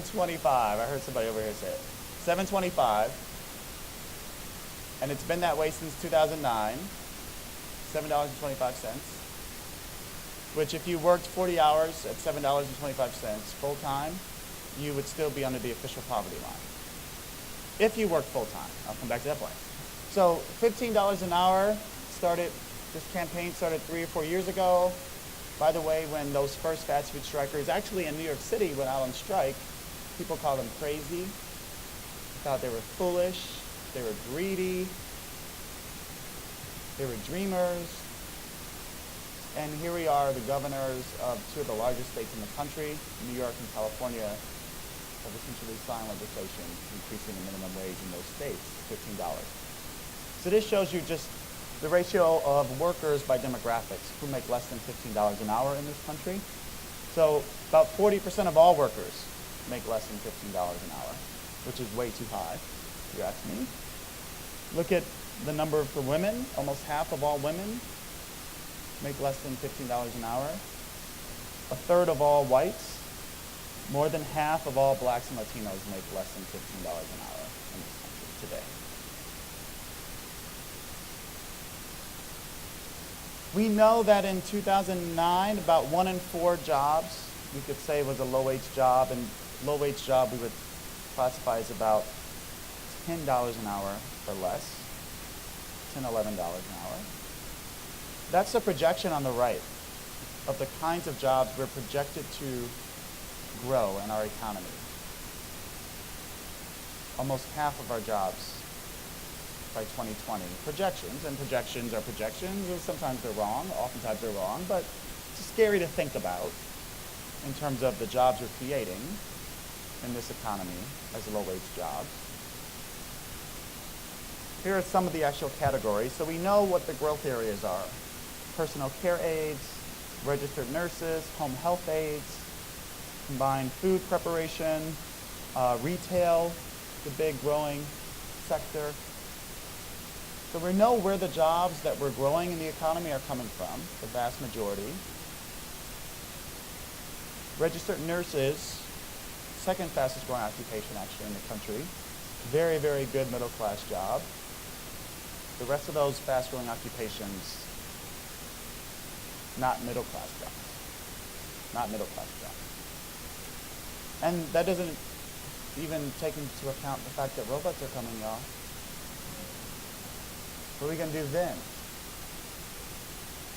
7.25. I heard somebody over here say it. 7.25. And it's been that way since 2009. $7.25. Which if you worked 40 hours at $7.25 full time, you would still be under the official poverty line. If you work full time. I'll come back to that point. So $15 an hour this campaign started 3 or 4 years ago. By the way, when those first fast food strikers, actually in New York City, went out on strike, people called them crazy. Thought they were foolish, they were greedy, they were dreamers. And here we are, the governors of 2 of the largest states in the country, New York and California, have essentially signed legislation increasing the minimum wage in those states, $15. So this shows you just the ratio of workers by demographics who make less than $15 an hour in this country. So about 40% of all workers make less than $15 an hour, which is way too high, if you ask me. Look at the number for women. Almost half of all women make less than $15 an hour. A third of all whites. More than half of all blacks and Latinos make less than $15 an hour in this country today. We know that in 2009, about 1 in 4 jobs, we could say, was a low-wage job, and low-wage job we would classify as about $10 an hour or less, $10, $11 an hour. That's the projection on the right of the kinds of jobs we're projected to grow in our economy. Almost half of our jobs by 2020. Projections, and projections are projections, and sometimes they're wrong, oftentimes they're wrong, but it's scary to think about in terms of the jobs we're creating in this economy as low-wage jobs. Here are some of the actual categories. So we know what the growth areas are. Personal care aides, registered nurses, home health aides, combined food preparation, retail, the big growing sector. So we know where the jobs that we're growing in the economy are coming from, the vast majority. Registered nurses, second fastest growing occupation actually in the country. Very, very good middle class job. The rest of those fast growing occupations, not middle class jobs. Not middle class jobs. And that doesn't even take into account the fact that robots are coming, y'all. What are we going to do then?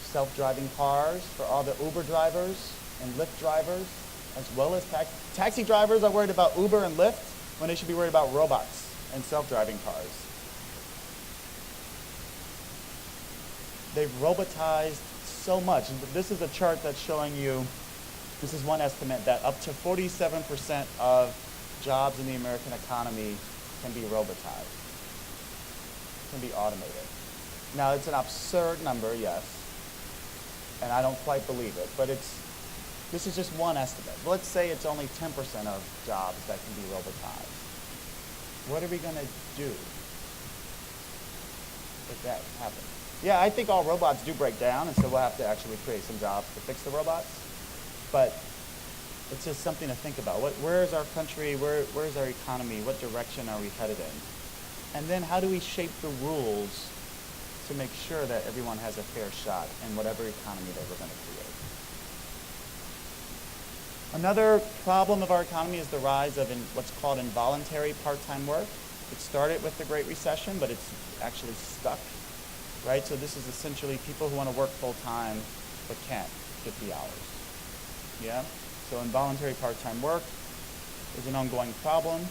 Self-driving cars for all the Uber drivers and Lyft drivers, as well as taxi drivers are worried about Uber and Lyft when they should be worried about robots and self-driving cars. They've robotized so much. This is a chart that's showing you, this is one estimate, that up to 47% of jobs in the American economy can be robotized, can be automated. Now, it's an absurd number, yes, and I don't quite believe it, but this is just one estimate. Let's say it's only 10% of jobs that can be robotized. What are we going to do if that happens? Yeah, I think all robots do break down, and so we'll have to actually create some jobs to fix the robots. But it's just something to think about. Where is our country? Where's our economy? What direction are we headed in? And then how do we shape the rules to make sure that everyone has a fair shot in whatever economy that we're going to create? Another problem of our economy is the rise of what's called involuntary part-time work. It started with the Great Recession, but it's actually stuck. Right? So this is essentially people who want to work full-time but can't 50 hours. Yeah? So involuntary part-time work is an ongoing problem.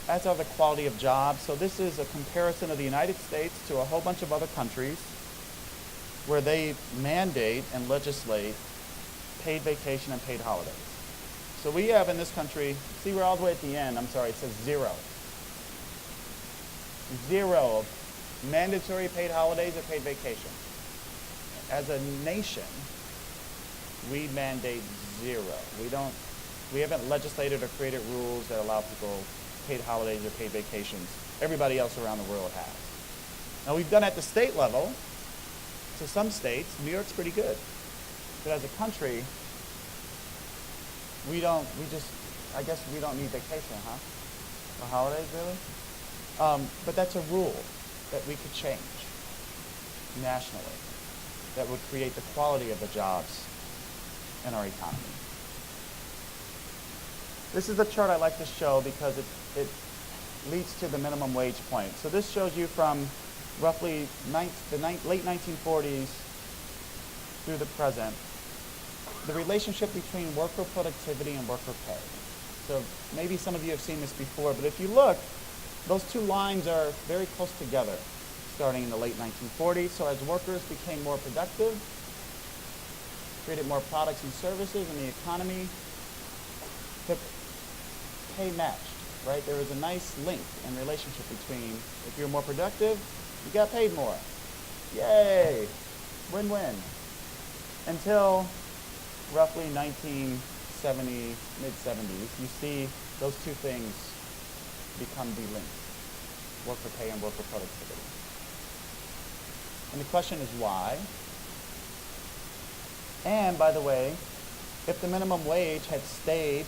As are the quality of jobs. So this is a comparison of the United States to a whole bunch of other countries where they mandate and legislate paid vacation and paid holidays. So we have in this country, see we're all the way at the end, I'm sorry, it says 0. 0 mandatory paid holidays or paid vacation. As a nation, we mandate 0. We haven't legislated or created rules that allow people paid holidays or paid vacations. Everybody else around the world has. Now we've done at the state level. To some states, New York's pretty good. But as a country, I guess we don't need vacation, huh? For holidays, really? But that's a rule that we could change nationally that would create the quality of the jobs in our economy. This is the chart I like to show because it leads to the minimum wage point. So this shows you from roughly the late 1940s through the present, the relationship between worker productivity and worker pay. So maybe some of you have seen this before, but if you look, those two lines are very close together, starting in the late 1940s. So as workers became more productive, created more products and services in the economy, the pay matched, right? There was a nice link and relationship between if you're more productive, you got paid more. Yay! Win-win. Until roughly 1970, mid-70s, you see those two things become delinked, worker pay and worker productivity. And the question is why? And by the way, if the minimum wage had stayed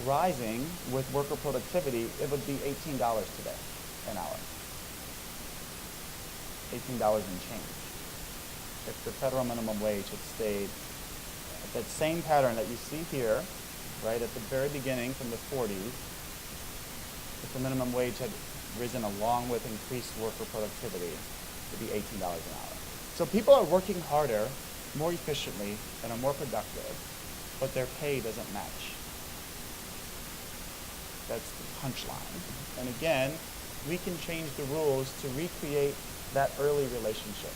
rising with worker productivity, it would be $18 today an hour. $18 and change. If the federal minimum wage had stayed at that same pattern that you see here, right at the very beginning from the 40s, if the minimum wage had risen along with increased worker productivity, it would be $18 an hour. So people are working harder, more efficiently, and are more productive, but their pay doesn't match. That's the punchline. And again, we can change the rules to recreate that early relationship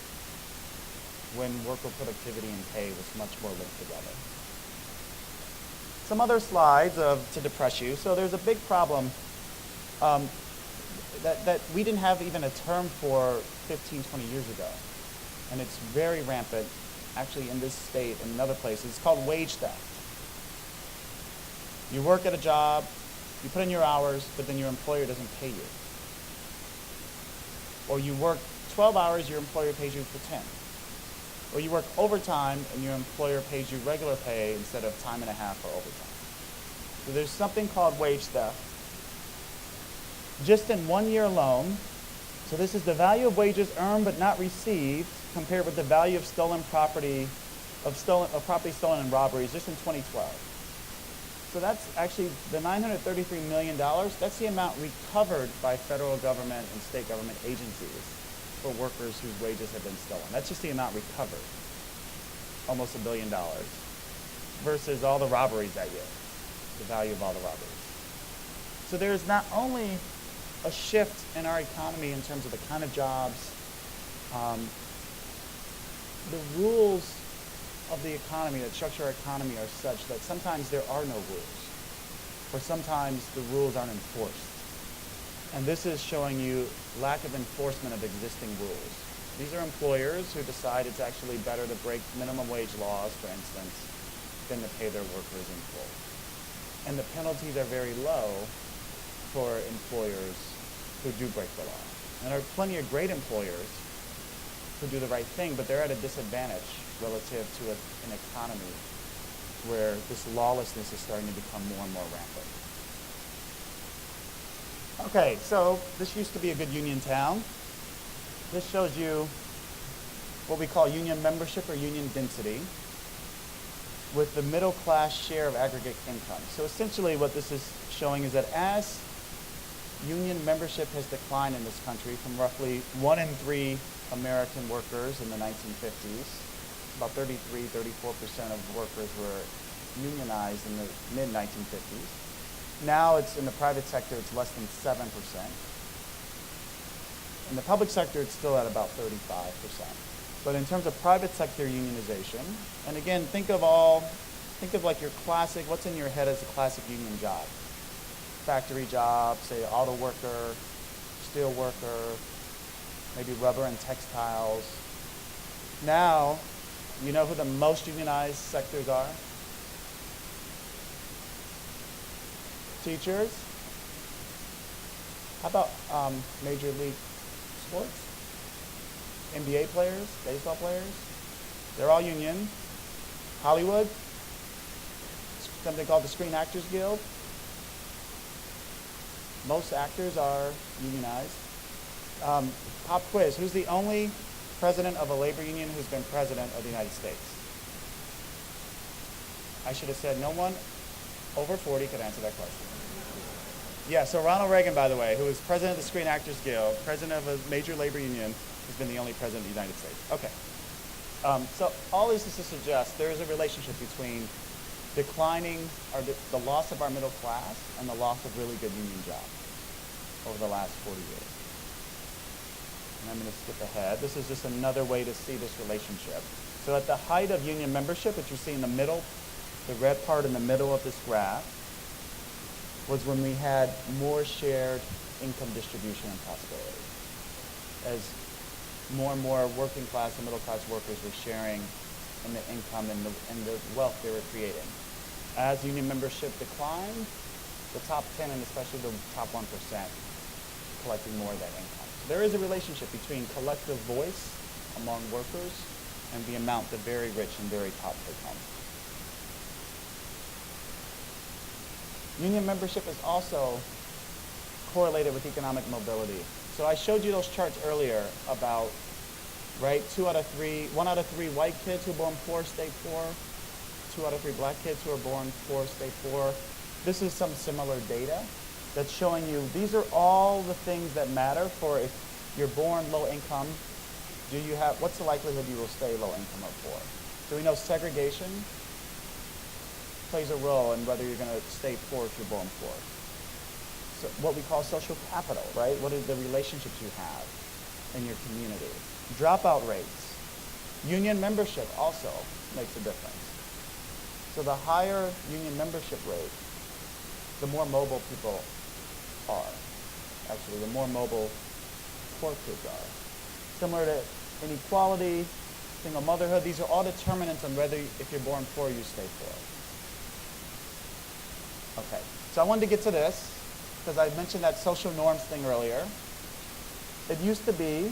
when worker productivity and pay was much more linked together. Some other slides to depress you. So there's a big problem that we didn't have even a term for 15, 20 years ago. And it's very rampant, actually in this state and in other places. It's called wage theft. You work at a job, you put in your hours, but then your employer doesn't pay you. Or you work 12 hours, your employer pays you for 10. Or you work overtime and your employer pays you regular pay instead of time and a half for overtime. So there's something called wage theft. Just in 1 year alone, so this is the value of wages earned but not received compared with the value of property stolen in robberies just in 2012. So that's actually the $933 million, that's the amount recovered by federal government and state government agencies for workers whose wages have been stolen. That's just the amount recovered, almost $1 billion, versus all the robberies that year, the value of all the robberies. So there's not only a shift in our economy in terms of the kind of jobs, the rules of the economy that structure our economy are such that sometimes there are no rules, or sometimes the rules aren't enforced. And this is showing you lack of enforcement of existing rules. These are employers who decide it's actually better to break minimum wage laws, for instance, than to pay their workers in full. And the penalties are very low for employers who do break the law. And there are plenty of great employers who do the right thing, but they're at a disadvantage relative to an economy where this lawlessness is starting to become more and more rampant. Okay, so this used to be a good union town. This shows you what we call union membership or union density with the middle class share of aggregate income. So essentially what this is showing is that as union membership has declined in this country from roughly 1 in 3 American workers in the 1950s, about 34% of workers were unionized in the mid-1950s. Now it's in the private sector, it's less than 7%. In the public sector, it's still at about 35%. But in terms of private sector unionization, and again, think of like your classic, what's in your head as a classic union job? Factory job, say auto worker, steel worker, maybe rubber and textiles. Now, you know who the most unionized sectors are? Teachers. How about Major League Sports? NBA players, baseball players. They're all union. Hollywood, something called the Screen Actors Guild. Most actors are unionized. Pop quiz, who's the only president of a labor union who's been president of the United States? I should have said no one over 40 could answer that question. Yeah, so Ronald Reagan, by the way, who is president of the Screen Actors Guild, president of a major labor union, has been the only president of the United States. Okay. So all this is to suggest there is a relationship between declining, or the loss of our middle class and the loss of really good union jobs over the last 40 years. And I'm going to skip ahead. This is just another way to see this relationship. So at the height of union membership, which you see in the middle, the red part in the middle of this graph, was when we had more shared income distribution and prosperity. As more and more working class and middle class workers were sharing in the income and the wealth they were creating. As union membership declined, the top 10 and especially the top 1% collecting more of that income. So there is a relationship between collective voice among workers and the amount the very rich and very top take home. Union membership is also correlated with economic mobility. So I showed you those charts earlier about, right, 1 out of 3 white kids who are born poor stay poor, 2 out of 3 black kids who are born poor stay poor. This is some similar data that's showing you these are all the things that matter for if you're born low income, what's the likelihood you will stay low income or poor? So we know segregation plays a role in whether you're going to stay poor if you're born poor. So what we call social capital, right? What are the relationships you have in your community? Dropout rates. Union membership also makes a difference. So the higher union membership rate, the more mobile people are. Actually, the more mobile poor kids are. Similar to inequality, single motherhood, these are all determinants on whether if you're born poor, you stay poor. Okay, so I wanted to get to this because I mentioned that social norms thing earlier. It used to be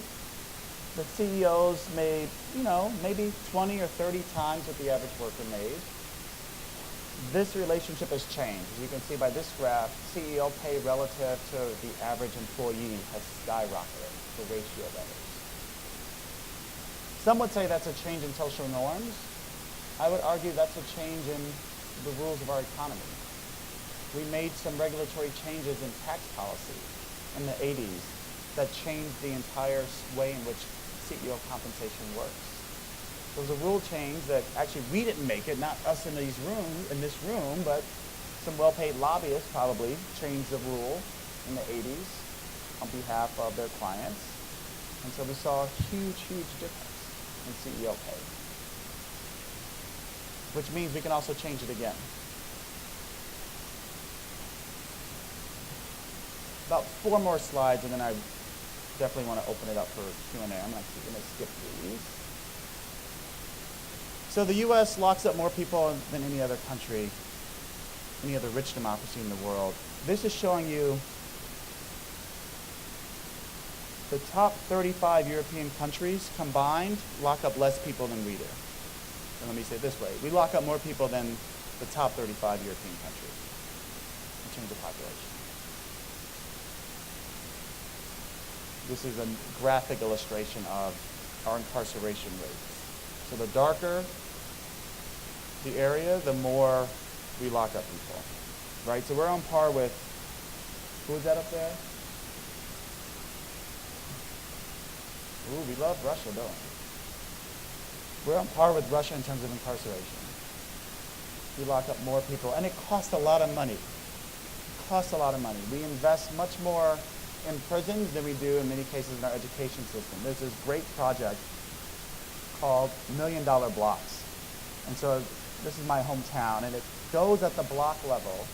that CEOs made, maybe 20 or 30 times what the average worker made. This relationship has changed. As you can see by this graph, CEO pay relative to the average employee has skyrocketed, the ratio that is. Some would say that's a change in social norms. I would argue that's a change in the rules of our economy. We made some regulatory changes in tax policy in the 80s that changed the entire way in which CEO compensation works. There was a rule change that actually we didn't make it, not us in this room, but some well-paid lobbyists probably changed the rule in the 80s on behalf of their clients. And so we saw a huge, huge difference in CEO pay, which means we can also change it again. About 4 more slides, and then I definitely want to open it up for Q&A. I'm going to skip these. So the U.S. locks up more people than any other country, any other rich democracy in the world. This is showing you the top 35 European countries combined lock up less people than we do. And let me say it this way. We lock up more people than the top 35 European countries in terms of population. This is a graphic illustration of our incarceration rates. So the darker the area, the more we lock up people, right? So we're on par with, who is that up there? Ooh, we love Russia, don't we? We're on par with Russia in terms of incarceration. We lock up more people, and it costs a lot of money. It costs a lot of money. We invest much more in prisons than we do in many cases in our education system. There's this great project called $1 Million Blocks. And so this is my hometown, and it goes at the block level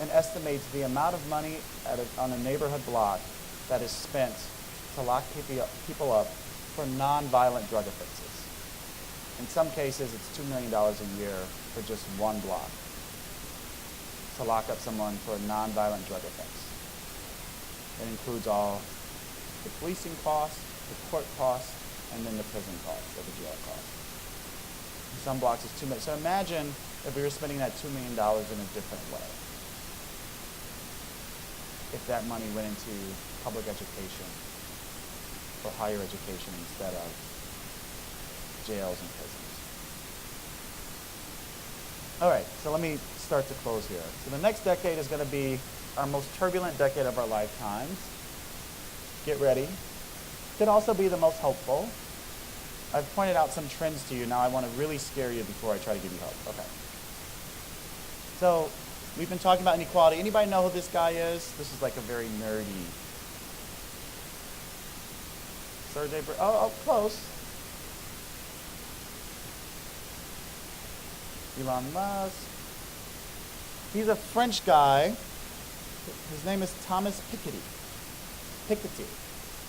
and estimates the amount of money on a neighborhood block that is spent to lock people up for nonviolent drug offenses. In some cases, it's $2 million a year for just one block to lock up someone for a nonviolent drug offense. It includes all the policing costs, the court costs, and then the prison costs or the jail costs. In some blocks, it's $2 million. So imagine if we were spending that $2 million in a different way? If that money went into public education or higher education instead of jails and prisons. All right, so let me start to close here. So the next decade is going to be our most turbulent decade of our lifetimes. Get ready. Could also be the most hopeful. I've pointed out some trends to you. Now I want to really scare you before I try to give you hope. Okay. So we've been talking about inequality. Anybody know who this guy is? This is like a very nerdy. Oh, close. Elon Musk. He's a French guy. His name is Thomas Piketty.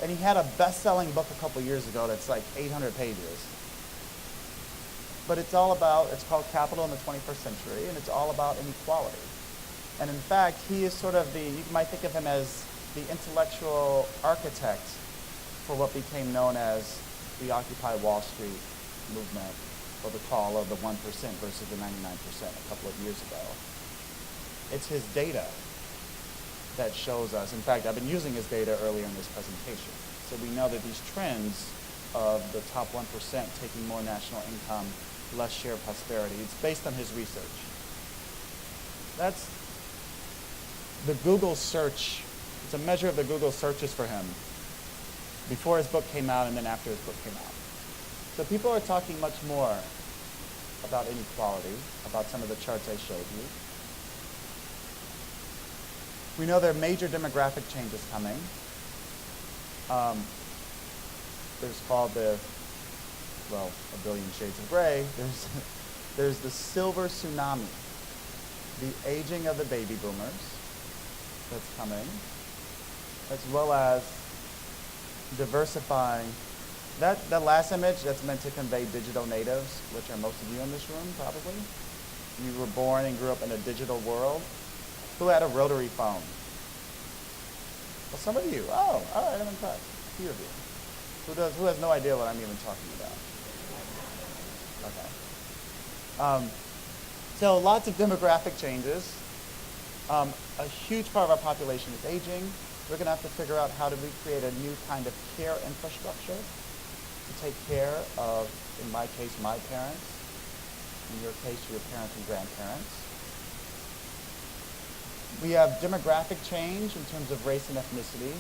And he had a best-selling book a couple years ago that's like 800 pages. But it's called Capital in the 21st Century, and it's all about inequality. And in fact, he is sort of you might think of him as the intellectual architect for what became known as the Occupy Wall Street movement, or the call of the 1% versus the 99% a couple of years ago. It's his data that shows us. In fact, I've been using his data earlier in this presentation. So we know that these trends of the top 1% taking more national income, less shared prosperity, it's based on his research. That's the Google search. It's a measure of the Google searches for him before his book came out and then after his book came out. So people are talking much more about inequality, about some of the charts I showed you. We know there are major demographic changes coming. There's called a billion shades of gray. There's the silver tsunami, the aging of the baby boomers that's coming, as well as diversifying. That last image, that's meant to convey digital natives, which are most of you in this room, probably. You were born and grew up in a digital world. Who had a rotary phone? Well, some of you. Oh, all right, I'm impressed. A few of you. Who has no idea what I'm even talking about? Okay. So lots of demographic changes. A huge part of our population is aging. We're going to have to figure out how do we create a new kind of care infrastructure to take care of, in my case, my parents, in your case, your parents and grandparents. We have demographic change in terms of race and ethnicity,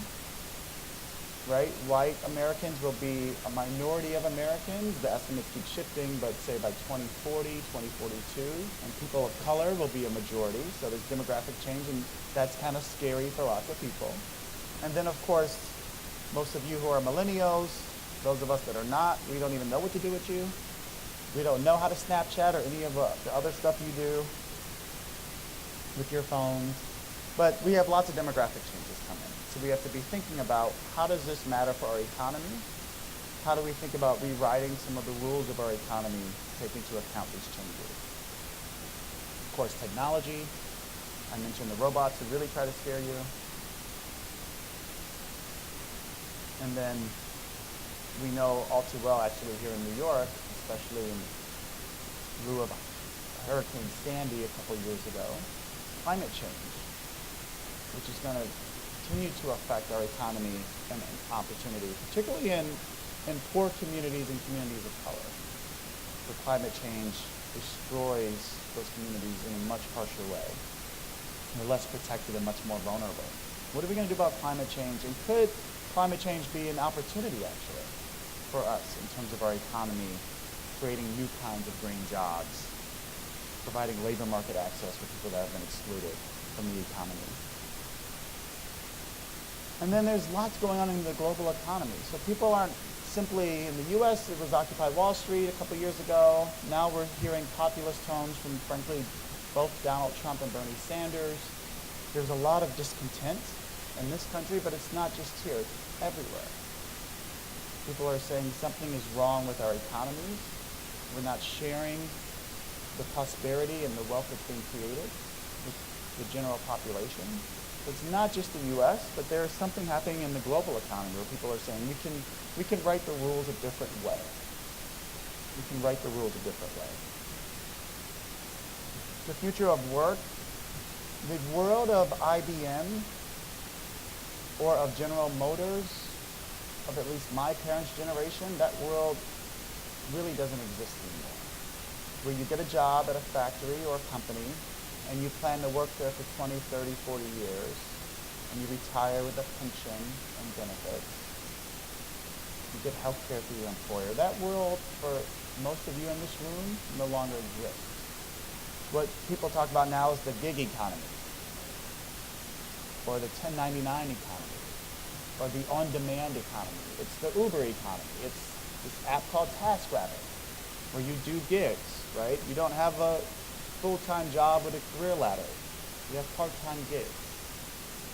right? White Americans will be a minority of Americans. The estimates keep shifting, but say by 2040, 2042, and people of color will be a majority. So there's demographic change, and that's kind of scary for lots of people. And then, of course, most of you who are millennials, those of us that are not, we don't even know what to do with you. We don't know how to Snapchat or any of the other stuff you do with your phones. But we have lots of demographic changes coming. So we have to be thinking about how does this matter for our economy? How do we think about rewriting some of the rules of our economy to take into account these changes? Of course, technology. I mentioned the robots that really try to scare you. And then we know all too well, actually, here in New York, especially in lieu of Hurricane Sandy a couple years ago, climate change, which is going to continue to affect our economy and opportunity, particularly in poor communities and communities of color. The climate change destroys those communities in a much harsher way. They're less protected and much more vulnerable. What are we going to do about climate change? And could climate change be an opportunity, actually, for us in terms of our economy, creating new kinds of green jobs, providing labor market access for people that have been excluded from the economy? And then there's lots going on in the global economy. So people aren't simply, in the US, it was Occupy Wall Street a couple years ago. Now we're hearing populist tones from, frankly, both Donald Trump and Bernie Sanders. There's a lot of discontent in this country, but it's not just here, it's everywhere. People are saying something is wrong with our economies. We're not sharing the prosperity and the wealth that's being created with the general population. It's not just the U.S., but there's something happening in the global economy where people are saying we can write the rules a different way. We can write the rules a different way. The future of work, the world of IBM or of General Motors, of at least my parents' generation, that world really doesn't exist anymore. Where you get a job at a factory or a company and you plan to work there for 20, 30, 40 years, and you retire with a pension and benefits. You get health care through your employer. That world, for most of you in this room, no longer exists. What people talk about now is the gig economy, or the 1099 economy, or the on-demand economy. It's the Uber economy. It's this app called TaskRabbit, where you do gigs, right? You don't have a full-time job with a career ladder. You have part-time gigs.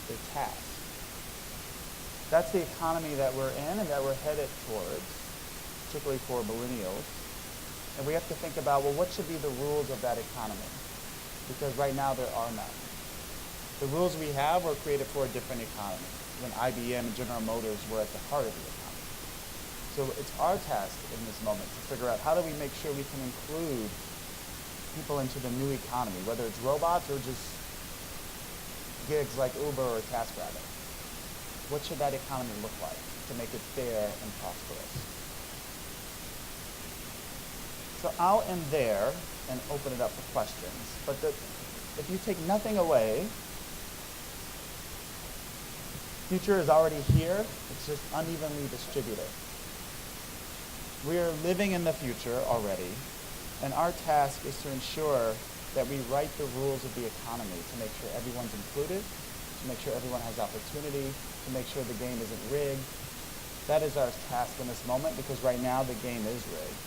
They're tasks. That's the economy that we're in and that we're headed towards, particularly for millennials. And we have to think about, well, what should be the rules of that economy? Because right now there are none. The rules we have were created for a different economy, when IBM and General Motors were at the heart of the economy. So it's our task in this moment to figure out how do we make sure we can include people into the new economy, whether it's robots or just gigs like Uber or TaskRabbit. What should that economy look like to make it fair and prosperous? So I'll end there and open it up for questions. But if you take nothing away, future is already here. It's just unevenly distributed. We are living in the future already, and our task is to ensure that we write the rules of the economy to make sure everyone's included, to make sure everyone has opportunity, to make sure the game isn't rigged. That is our task in this moment, because right now the game is rigged.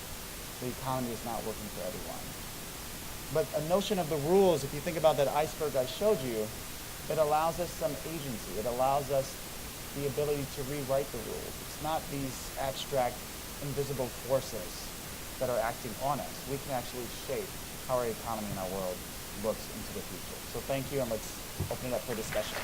The economy is not working for everyone. But a notion of the rules, if you think about that iceberg I showed you, it allows us some agency. It allows us the ability to rewrite the rules. It's not these abstract, invisible forces that are acting on us. We can actually shape how our economy and our world looks into the future. So thank you, and let's open it up for discussion.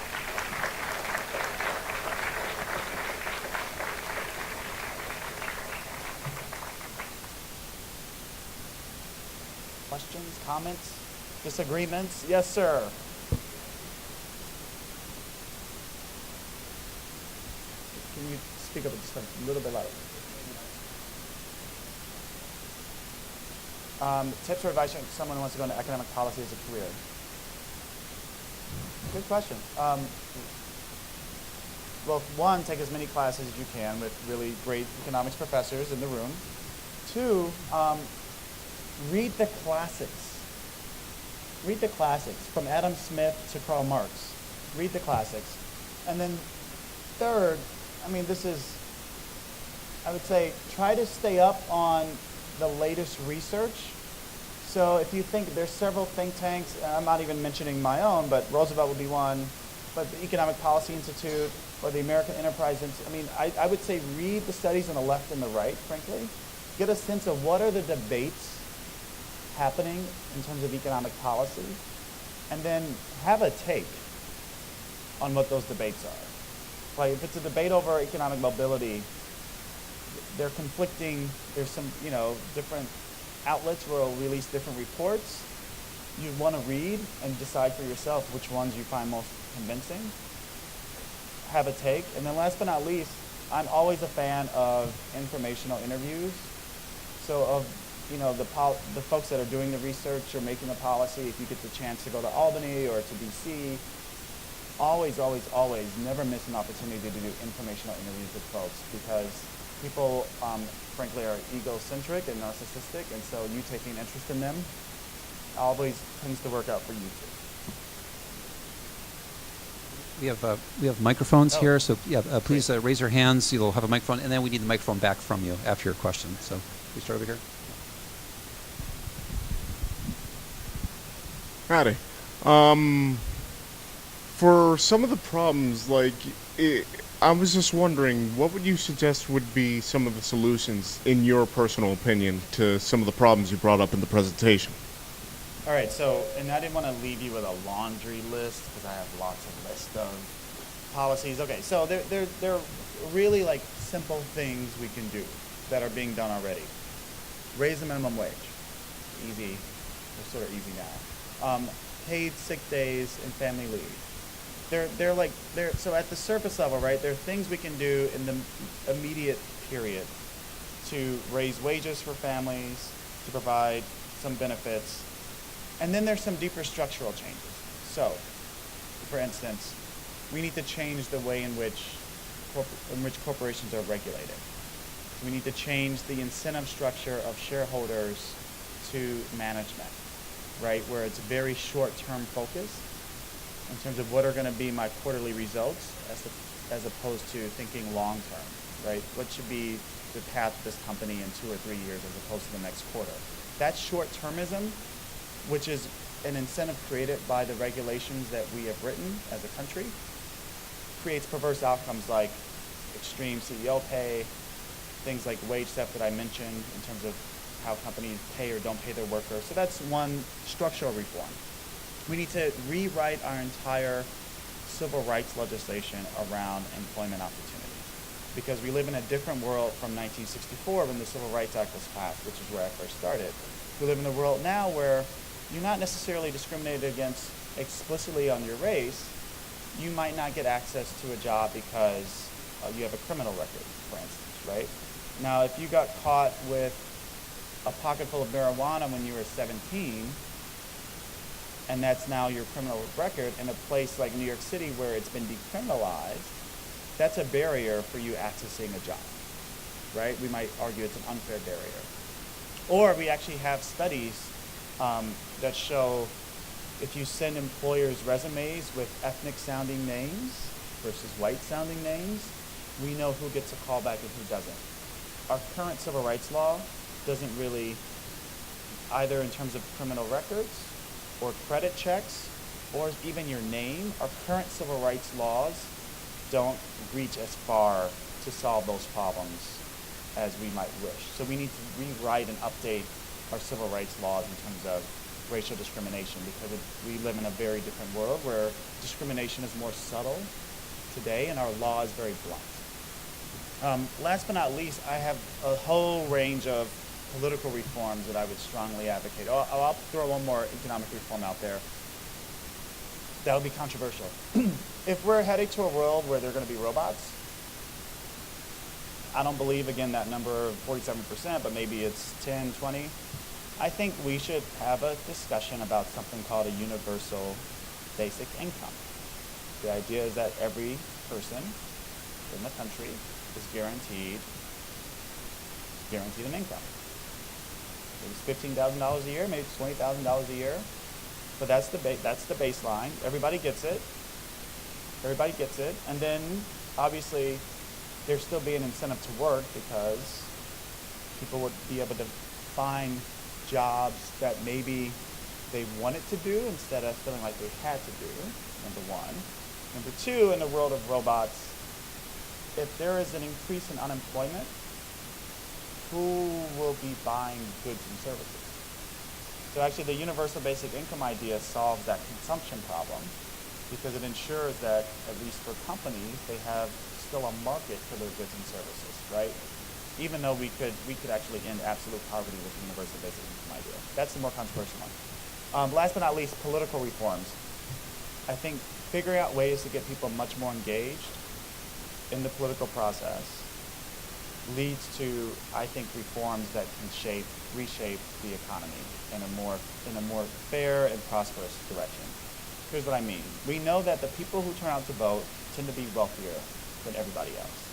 Questions, comments, disagreements? Yes, sir. Can you speak up just a little bit louder? Tips or advice for someone who wants to go into economic policy as a career? Good question. Well, one, take as many classes as you can with really great economics professors in the room. Two, read the classics. Read the classics, from Adam Smith to Karl Marx. Read the classics. And then third, I would say, try to stay up on the latest research. So if you think there's several think tanks, I'm not even mentioning my own, but Roosevelt would be one, but the Economic Policy Institute or the American Enterprise Institute, I would say read the studies on the left and the right, frankly. Get a sense of what are the debates happening in terms of economic policy, and then have a take on what those debates are. Like if it's a debate over economic mobility, they're conflicting, there's some, different outlets will release different reports. You want to read and decide for yourself which ones you find most convincing. Have a take. And then last but not least, I'm always a fan of informational interviews. So of, the folks that are doing the research or making the policy, if you get the chance to go to Albany or to DC, always, always, always never miss an opportunity to do informational interviews with folks, because people, frankly, are egocentric and narcissistic, and so you taking interest in them always tends to work out for you too. We have microphones here, so please raise your hands. You'll have a microphone, and then we need the microphone back from you after your question. So we start over here. Howdy. For some of the problems, I was just wondering, what would you suggest would be some of the solutions, in your personal opinion, to some of the problems you brought up in the presentation? All right, and I didn't want to leave you with a laundry list, because I have lots of lists of policies. Okay, so there are really simple things we can do that are being done already. Raise the minimum wage. Easy. They're sort of easy now. paid sick days and family leave. So at the surface level, right, there are things we can do in the immediate period to raise wages for families, to provide some benefits, and then there's some deeper structural changes. So, for instance, we need to change the way in which corporations are regulated. We need to change the incentive structure of shareholders to management, right, where it's very short-term focused in terms of what are going to be my quarterly results as opposed to thinking long-term, right? What should be the path of this company in 2 or 3 years as opposed to the next quarter? That short-termism, which is an incentive created by the regulations that we have written as a country, creates perverse outcomes like extreme CEO pay, things like wage theft that I mentioned in terms of how companies pay or don't pay their workers. So that's one structural reform. We need to rewrite our entire civil rights legislation around employment opportunity, because we live in a different world from 1964 when the Civil Rights Act was passed, which is where I first started. We live in a world now where you're not necessarily discriminated against explicitly on your race. You might not get access to a job because you have a criminal record, for instance, right? Now, if you got caught with a pocket full of marijuana when you were 17, and that's now your criminal record in a place like New York City where it's been decriminalized, that's a barrier for you accessing a job, right? We might argue it's an unfair barrier. Or we actually have studies that show if you send employers resumes with ethnic-sounding names versus white-sounding names, we know who gets a callback and who doesn't. Our current civil rights law doesn't really, either in terms of criminal records or credit checks or even your name, our current civil rights laws don't reach as far to solve those problems as we might wish. So we need to rewrite and update our civil rights laws in terms of racial discrimination, because we live in a very different world where discrimination is more subtle today and our law is very blunt. Last but not least, I have a whole range of political reforms that I would strongly advocate. I'll throw one more economic reform out there. That'll be controversial. If we're heading to a world where there are going to be robots, I don't believe, again, that number of 47%, but maybe it's 10, 20. I think we should have a discussion about something called a universal basic income. The idea is that every person in the country is guaranteed an income. Maybe it's $15,000 a year, maybe it's $20,000 a year, but that's the baseline. Everybody gets it. And then, obviously, there still be an incentive to work because people would be able to find jobs that maybe they wanted to do instead of feeling like they had to do, number one. Number two, in the world of robots, if there is an increase in unemployment, who will be buying goods and services? So actually the universal basic income idea solves that consumption problem, because it ensures that, at least for companies, they have still a market for their goods and services, right? Even though we could actually end absolute poverty with the universal basic income idea. That's the more controversial one. Last but not least, political reforms. I think figuring out ways to get people much more engaged in the political process leads to, I think, reforms that can reshape the economy in a more fair and prosperous direction. Here's what I mean. We know that the people who turn out to vote tend to be wealthier than everybody else.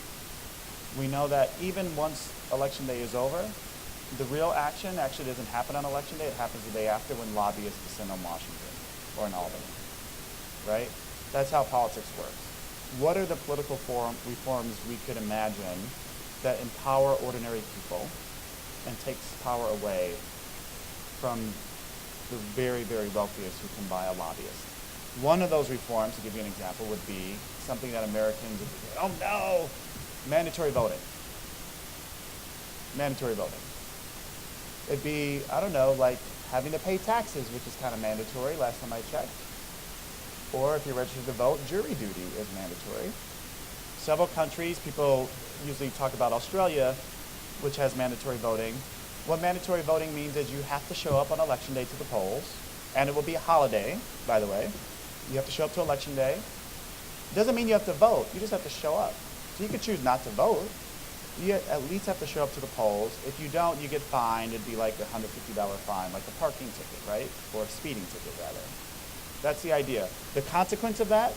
We know that even once election day is over, the real action actually doesn't happen on election day. It happens the day after when lobbyists descend on Washington or in Albany, right? That's how politics works. What are the political reforms we could imagine that empower ordinary people and takes power away from the very, very wealthiest who can buy a lobbyist? One of those reforms, to give you an example, would be something that Americans would say, oh no, mandatory voting. Mandatory voting. It'd be, I don't know, like having to pay taxes, which is kind of mandatory last time I checked. Or if you're registered to vote, jury duty is mandatory. Several countries, people usually talk about Australia, which has mandatory voting. What mandatory voting means is you have to show up on election day to the polls. And it will be a holiday, by the way. You have to show up to election day. Doesn't mean you have to vote. You just have to show up. So you could choose not to vote. You at least have to show up to the polls. If you don't, you get fined. It'd be like a $150 fine, like a parking ticket, right? Or a speeding ticket, rather. That's the idea. The consequence of that,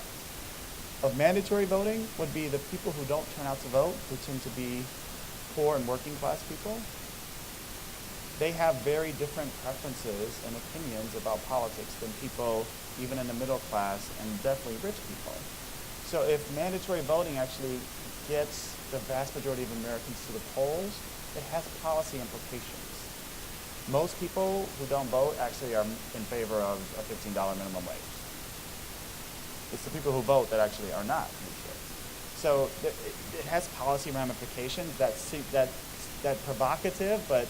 of mandatory voting, would be the people who don't turn out to vote, who tend to be poor and working class people. They have very different preferences and opinions about politics than people even in the middle class and definitely rich people. So if mandatory voting actually gets the vast majority of Americans to the polls, it has policy implications. Most people who don't vote actually are in favor of a $15 minimum wage. It's the people who vote that actually are not, to be sure. So it has policy ramifications that provocative but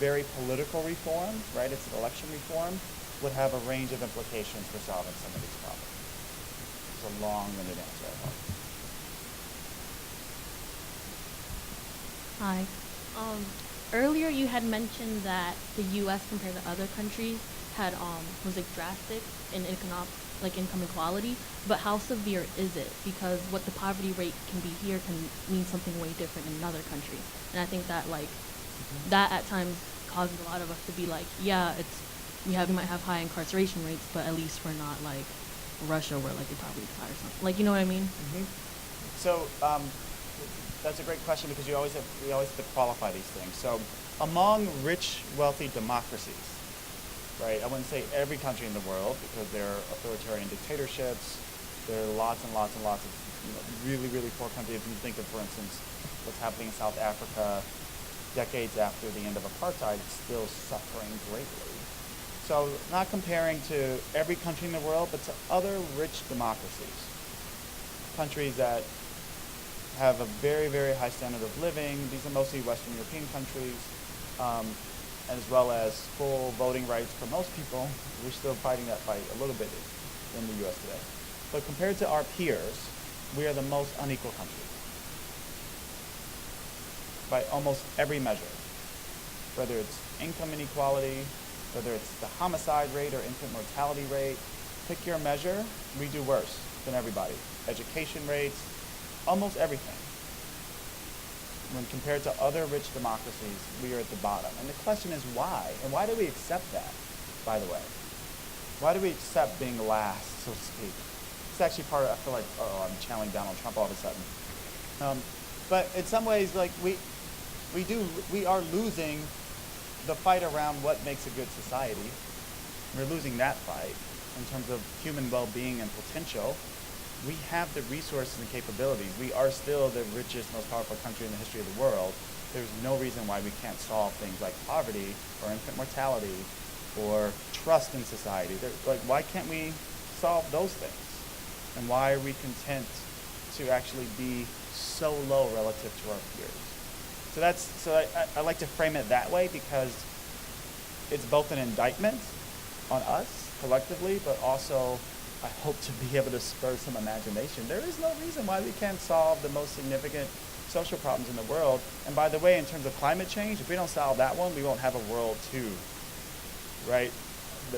very political reform, right? It's an election reform, would have a range of implications for solving some of these problems. It's a long-winded answer, I hope. Hi. Earlier you had mentioned that the U.S. compared to other countries had was like drastic in income inequality, but how severe is it? Because what the poverty rate can be here can mean something way different in another country. And I think that that at times causes a lot of us to be like, yeah, we might have high incarceration rates, but at least we're not like Russia where like the poverty is high or something. Like, you know what I mean? Mm-hmm. So that's a great question because we always have to qualify these things. So among rich, wealthy democracies, right? I wouldn't say every country in the world because there are authoritarian dictatorships. There are lots and lots and lots of really, really poor countries. If you think of, for instance, what's happening in South Africa decades after the end of apartheid, still suffering greatly. So not comparing to every country in the world, but to other rich democracies. Countries that have a very, very high standard of living. These are mostly Western European countries, as well as full voting rights for most people. We're still fighting that fight a little bit in the U.S. today. But compared to our peers, we are the most unequal country by almost every measure, whether it's income inequality, whether it's the homicide rate or infant mortality rate. Pick your measure, we do worse than everybody. Education rates, almost everything. When compared to other rich democracies, we are at the bottom. And the question is why? And why do we accept that, by the way? Why do we accept being last, so to speak? It's actually part of, I feel like, I'm channeling Donald Trump all of a sudden. But in some ways, like we are losing the fight around what makes a good society. We're losing that fight in terms of human well-being and potential. We have the resources and capabilities. We are still the richest, most powerful country in the history of the world. There's no reason why we can't solve things like poverty or infant mortality or trust in society. Why can't we solve those things? And why are we content to actually be so low relative to our peers? So I like to frame it that way because it's both an indictment on us collectively, but also I hope to be able to spur some imagination. There is no reason why we can't solve the most significant social problems in the world. And by the way, in terms of climate change, if we don't solve that one, we won't have a world two, right?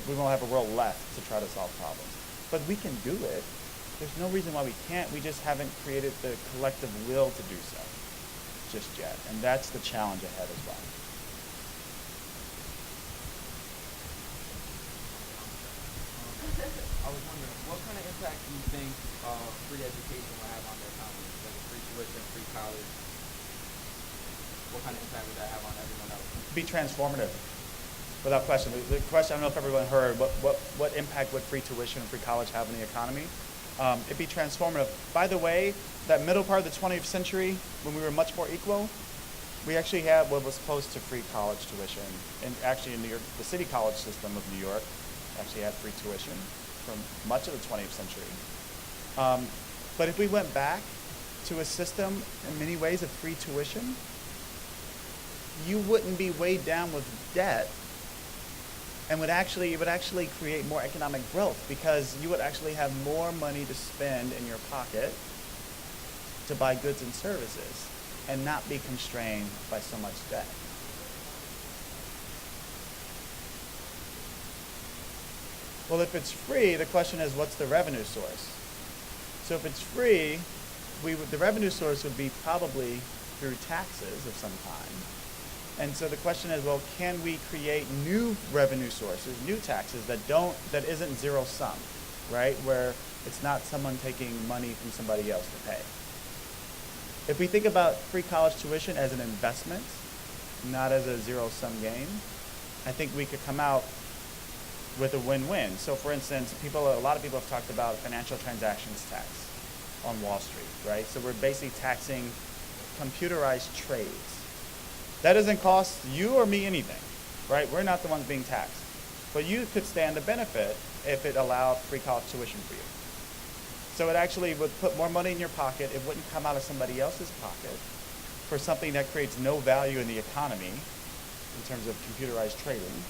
We won't have a world left to try to solve problems. But we can do it. There's no reason why we can't. We just haven't created the collective will to do so just yet. And that's the challenge ahead as well. I was wondering, what kind of impact do you think free education will have on the economy? Like free tuition, free college. What kind of impact would that have on everyone else? Be transformative, without question. The question, I don't know if everyone heard, what impact would free tuition and free college have on the economy? It'd be transformative. By the way, that middle part of the 20th century, when we were much more equal, we actually had what was close to free college tuition. And actually in New York, the city college system of New York actually had free tuition for much of the 20th century. But if we went back to a system in many ways of free tuition, you wouldn't be weighed down with debt, and it would actually create more economic growth because you would actually have more money to spend in your pocket to buy goods and services and not be constrained by so much debt. Well, if it's free, the question is, what's the revenue source? So if it's free, the revenue source would be probably through taxes of some kind. And so the question is, well, can we create new revenue sources, new taxes that isn't zero sum, right? Where it's not someone taking money from somebody else to pay. If we think about free college tuition as an investment, not as a zero-sum game, I think we could come out with a win-win. So for instance, a lot of people have talked about financial transactions tax on Wall Street, right? So we're basically taxing computerized trades. That doesn't cost you or me anything, right? We're not the ones being taxed. But you could stand to benefit if it allowed free college tuition for you. So it actually would put more money in your pocket. It wouldn't come out of somebody else's pocket for something that creates no value in the economy in terms of computerized trading.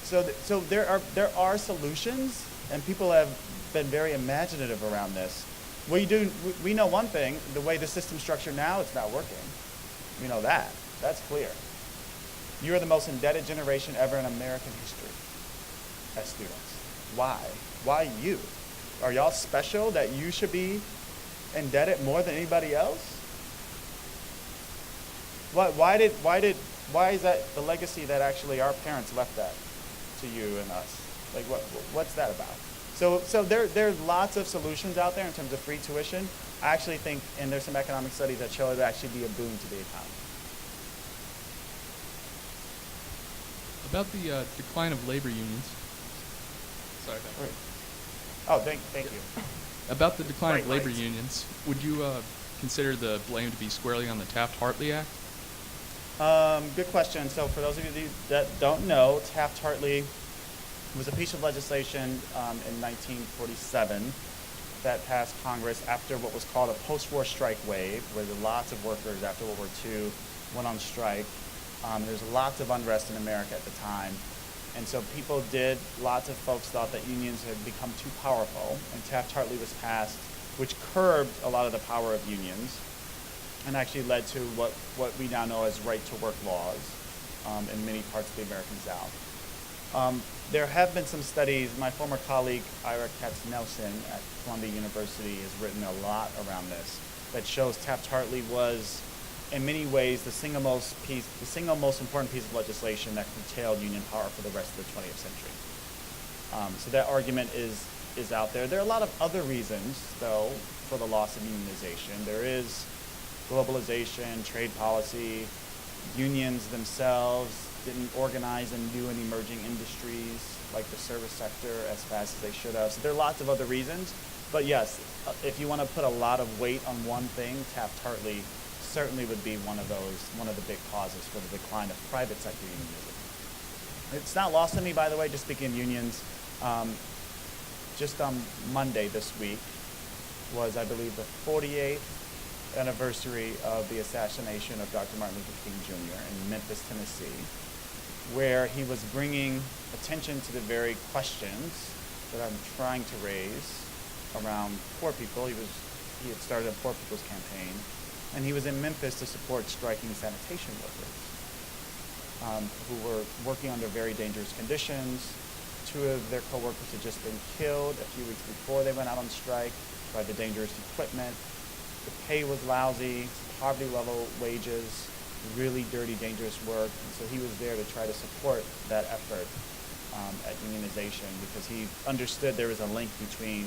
So there are solutions, and people have been very imaginative around this. We know one thing: the way the system's structured now, it's not working. We know that. That's clear. You are the most indebted generation ever in American history as students. Why? Why you? Are y'all special that you should be indebted more than anybody else? Why is that the legacy that actually our parents left that to you and us? Like what's that about? So there are lots of solutions out there in terms of free tuition. I actually think, and there's some economic studies that show it would actually be a boon to the economy. About the decline of labor unions. Sorry about that. Oh, thank you. About the decline of Bright labor lights. unions, would you consider the blame to be squarely on the Taft-Hartley Act? Good question. So for those of you that don't know, Taft-Hartley was a piece of legislation in 1947 that passed Congress after what was called a post-war strike wave, where lots of workers after World War II went on strike. There's lots of unrest in America at the time. And so lots of folks thought that unions had become too powerful, and Taft-Hartley was passed, which curbed a lot of the power of unions and actually led to what we now know as right-to-work laws in many parts of the American South. There have been some studies. My former colleague, Ira Katz-Nelson at Columbia University, has written a lot around this that shows Taft-Hartley was, in many ways, the single most important piece of legislation that curtailed union power for the rest of the 20th century. So that argument is out there. There are a lot of other reasons, though, for the loss of unionization. There is globalization, trade policy. Unions themselves didn't organize in new and emerging industries like the service sector as fast as they should have. So there are lots of other reasons. But yes, if you want to put a lot of weight on one thing, Taft-Hartley certainly would be one of the big causes for the decline of private sector unionism. It's not lost on me, by the way, just speaking of unions. Just on Monday this week was, I believe, the 48th anniversary of the assassination of Dr. Martin Luther King Jr. in Memphis, Tennessee, where he was bringing attention to the very questions that I'm trying to raise around poor people. He had started a poor people's campaign, and he was in Memphis to support striking sanitation workers who were working under very dangerous conditions. 2 of their co-workers had just been killed a few weeks before they went out on strike by the dangerous equipment. The pay was lousy, poverty level wages, really dirty, dangerous work. And so he was there to try to support that effort at unionization, because he understood there was a link between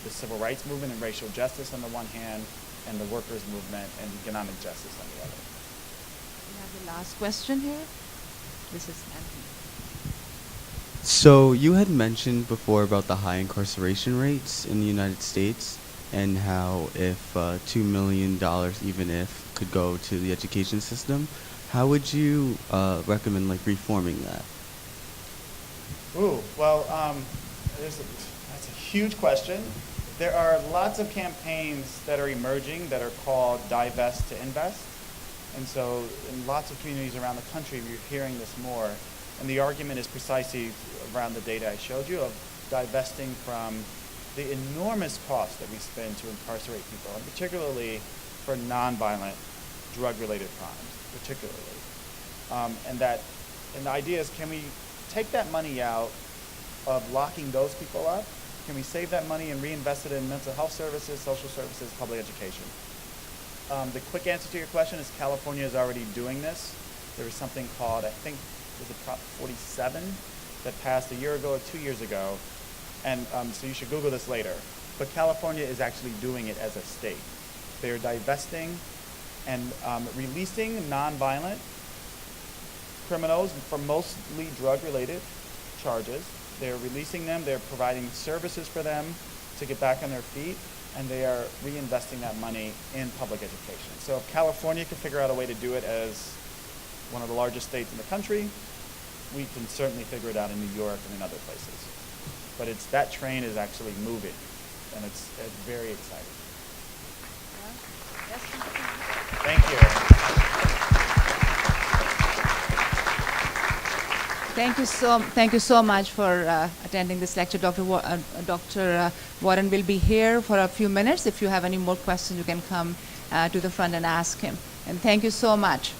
the civil rights movement and racial justice on the one hand, and the workers' movement and economic justice on the other. We have the last question here. This is Anthony. So you had mentioned before about the high incarceration rates in the United States, and how if $2 million, even if, could go to the education system, how would you recommend reforming that? Ooh, well, that's a huge question. There are lots of campaigns that are emerging that are called Divest to Invest. And so in lots of communities around the country, we're hearing this more. And the argument is precisely around the data I showed you of divesting from the enormous cost that we spend to incarcerate people, and particularly for nonviolent drug-related crimes, particularly. And the idea is, can we take that money out, of locking those people up? Can we save that money and reinvest it in mental health services, social services, public education? The quick answer to your question is California is already doing this. There was something called, I think, was it Prop 47 that passed a year ago or 2 years ago. And so you should Google this later. But California is actually doing it as a state. They are divesting and releasing nonviolent criminals for mostly drug-related charges. They're releasing them. They're providing services for them to get back on their feet, and they are reinvesting that money in public education. So if California can figure out a way to do it as one of the largest states in the country, we can certainly figure it out in New York and in other places. But that train is actually moving, and it's very exciting. Thank you. Thank you so much for attending this lecture. Dr. Warren will be here for a few minutes. If you have any more questions, you can come to the front and ask him. And thank you so much.